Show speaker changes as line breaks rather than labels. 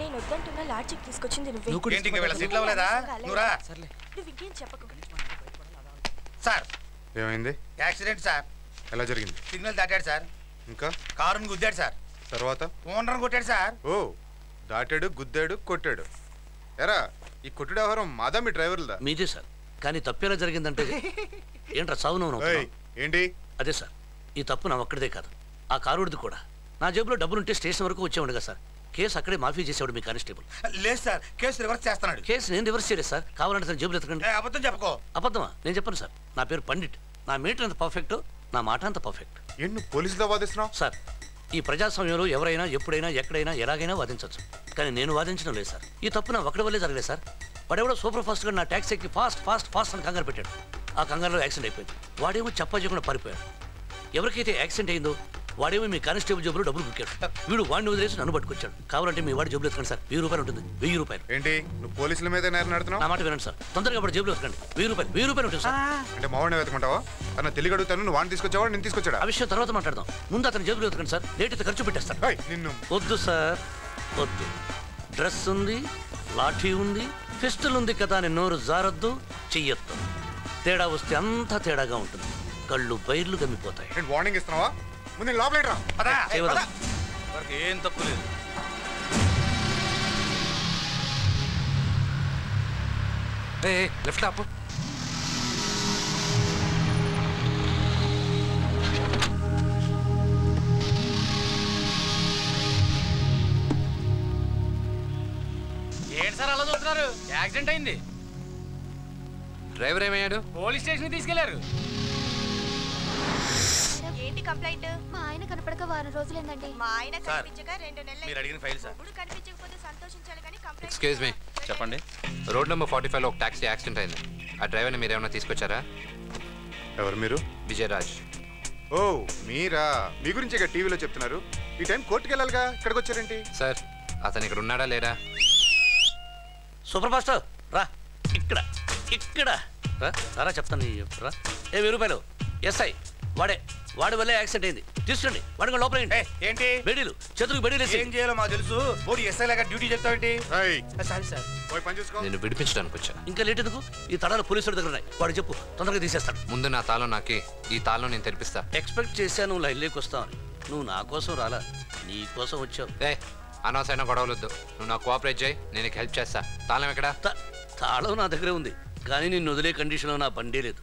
నేను వద్దంటున్నా లాడ్జికి తీసుకొచ్చింది నువ్వే.
ఏంటి ఇంకా వీళ్ళ సీట్లో లేదా? నువ్వురా.
నువ్వు ఇంకేం చెప్పకు.
సార్
ఏమైంది?
Accident sir.
ఎలా జరిగింది?
సిగ్నల్ దాటాడు సార్.
ఇంకా
కారుని గుద్దాడు సార్.
తర్వాత
ఓనర్ కొట్టాడు సార్.
ఓ దాటాడు, గుద్దాడు, కొట్టాడు. ఎరా ఈ కొట్టుడు వ్యవహారం మాదా మీ డ్రైవర్దా?
మీదే సార్. కానీ తప్పేలా జరిగిందంటే ఏంట్రా సావును?
ఏంటి?
అదే సార్, ఈ తప్పు నా ఒక్కడిదే కాదు, ఆ కారుడిది కూడా. నా జేబులో డబ్బులుంటే స్టేషన్ వరకు వచ్చేవాడుగా సార్. కేసు అక్కడే మాఫీ చేసేవాడు మీ కానిస్టేబుల్.
లేదు సార్, కేసు రివర్స్ చేస్తున్నాడు.
కేసు నేను రివర్స్ చేయలేదు సార్. కావాలంటే తన జేబులు ఎత్తకండి.
అబద్ధం చెప్పుకో.
అబద్ధమా? నేను చెప్పను సార్. నా పేరు పండిట్. నా మీటర్ అంత పర్ఫెక్ట్, నా మాట అంత పర్ఫెక్ట్.
ఎన్ను పోలీసులో వాదిస్తున్నావు?
సార్, ఈ ప్రజాస్వామ్యంలో ఎవరైనా ఎప్పుడైనా ఎక్కడైనా ఎలాగైనా వాదించవచ్చు. కానీ నేను వాదించడం లేదు సార్. ఈ తప్పు నా ఒక్కడి వల్లే జరగలేదు సార్. వాడెవడో సూపర్ ఫాస్ట్గా నా ట్యాక్సీ ఎక్కి ఫాస్ట్ ఫాస్ట్ ఫాస్ట్ అని కంగారు పెట్టాడు. ఆ కంగారులో యాక్సిడెంట్ అయిపోయింది. వాడేమో చెప్పకుండా పారిపోయాడు. ఎవరికైతే యాక్సిడెంట్ అయిందో వాడేమో మీ కానిస్టేబుల్ జబ్బులు డబ్బులు బుక్కాడు. వీడు వాడిని వదిలేసి నన్ను పట్టుకొచ్చాడు. కావాలంటే మీ వాడి జబ్బులు ఎత్తుకండి సార్. 1000 రూపాయలు ఉంటుంది. 1000 రూపాయలు.
ఏంటి నువ్వు పోలీసుల మీద నేరం నడుతున్నావు?
నా మాట వినండి సార్. తొందరగా వాడి జబ్బులు ఎత్తుకండి. 1000 రూపాయలు. 1000 రూపాయలు ఉంటుంది సార్.
అంటే మావాడిని వెతకుంటావా? అన్న తెలియక అడుగుతాను. నువ్వు వాడిని తీసుకొచ్చావా నేను తీసుకొచ్చాడా?
ఆ విషయం తర్వాత మాట్లాడదాం. ముందు అతని జబ్బులు ఎత్తుకండి సార్. లేట్ అయితే ఖర్చు పెట్టేస్తాను.
నిన్ను
వద్దు సార్, వద్దు. డ్రెస్ ఉంది, లాఠీ ఉంది, పిస్టల్ ఉంది కదా అని నోరు జారద్దు, చెయ్యొద్దు. తేడా వస్తే అంతా తేడాగా ఉంటుంది. కళ్ళు బైర్లు గమ్మిపోతాయి.
నేను వార్నింగ్ ఇస్తున్నావా? ముందు లోపల
ఏం తప్పు లేదు.
లెఫ్ట్ ఆపు.
ఏంటి సార్ అలా చూస్తున్నారు? యాక్సిడెంట్ అయింది.
డ్రైవర్ ఏమయ్యాడు?
పోలీస్ స్టేషన్ తీసుకెళ్లారు.
ఏంటి కంప్లైంట్?
మా ఆయన కనపడక వారం రోజులైందండి.
మా ఆయన కనిపించక 2 నెలలు.
మీరు అడిగిన ఫైల్ సార్.
ఇప్పుడు కనిపించకపోతే సంతోషించాలి కానీ కంప్లైంట్.
Excuse me.
చెప్పండి.
రోడ్ నెంబర్ 45లో ఒక టాక్సీ యాక్సిడెంట్ అయింది. ఆ డ్రైవర్ని మీరు ఏమైనా తీసుకొచ్చారా?
ఎవరు మీరు?
విజయరాజ్.
ఓ మీరా? మీ గురించి ఇక టీవీలో చెప్తున్నారు. ఈ టైం కోర్టుకి వెళ్ళాలిగా, ఇక్కడికి వచ్చారేంటి?
సార్ అతను ఇక్కడ ఉన్నాడా లేడా?
సూపర్ ఫాస్ట్ రా. ఇక్కడ ఇక్కడ రా చెప్తాను. రా. 1000 రూపాయలు. ఎస్ఐ వాడి వల్లే యాక్సిడెంట్ అయింది. తీసుకోండి. వాడికి లోపల
ఏంటి
బెడీలు, చేతులకు బెడీలు.
ఏం చేయాలో మాకు తెలుసు. బోడి ఎస్ఐ లాగా డ్యూటీ చెప్తావేంటి? Sorry sir.
పని చూసుకో.
నేను విడిపించడానికి వచ్చా.
ఇంకా లేట్ ఎందుకు? ఈ తడాలు పోలీసుల దగ్గర ఉన్నాయి. వాడు చెప్పు, తొందరగా తీసేస్తాడు.
ముందు నా తాళం నాకి, ఈ తాళం నేను తెరిపిస్తా.
ఎక్స్పెక్ట్ చేశాను నువ్వు లైన్లోకి వస్తావని. నువ్వు నా కోసం రాలా, నీ కోసం వచ్చావు.
అనవసరమైన గొడవలొద్దు. నువ్వు నాకు కోఆపరేట్ చేయి, నేను హెల్ప్ చేస్తా. తాళం ఎక్కడా?
తాళం నా దగ్గరే ఉంది, కానీ నిన్ను వదిలే కండిషన్లో నా బండే లేదు.